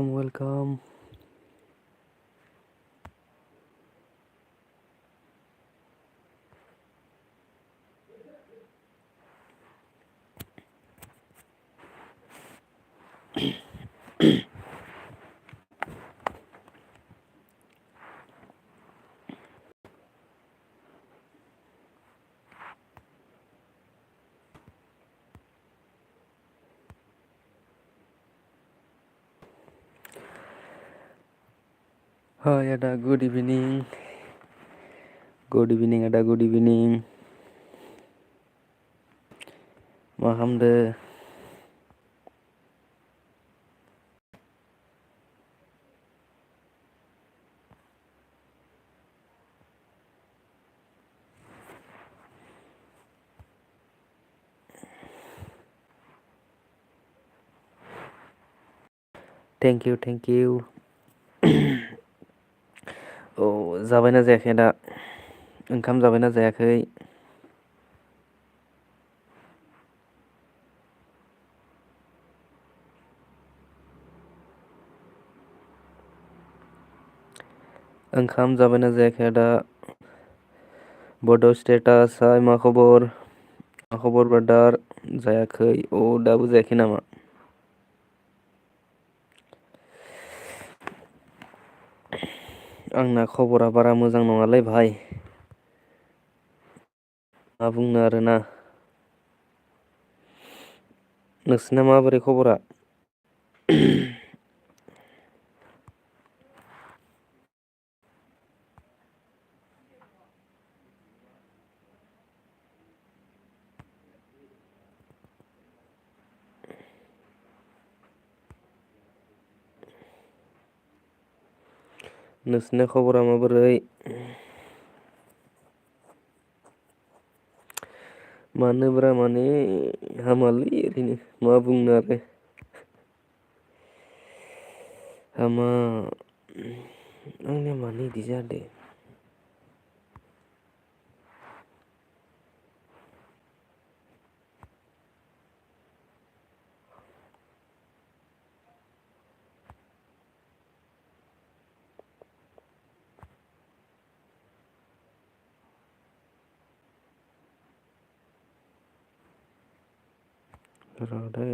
welcome. Hai Ada, good evening. Good evening Ada, good evening. Ma खालामदो? Thank you, thank you. औ जाबायना जायाखै आदा? ओंखाम जाबायना जायाखै? ओंखाम जाबायना जायाखै आदा? बड' स्टेटासआ मा खबर? मा खबर ब्रादार? जायाखै? अ दाबो जायाखै नामा? आंना खबरा बारा मोजां नङालै भाइ। मा बुंनो आरोना। नोंसिना माबोरै खबरा? नोंसिना खबरा माबोरै? मानोब्रा माने हामालै ओरैनो मा बुंनो आरो। हामा आंनिया मानो इदि जादो? र' दै।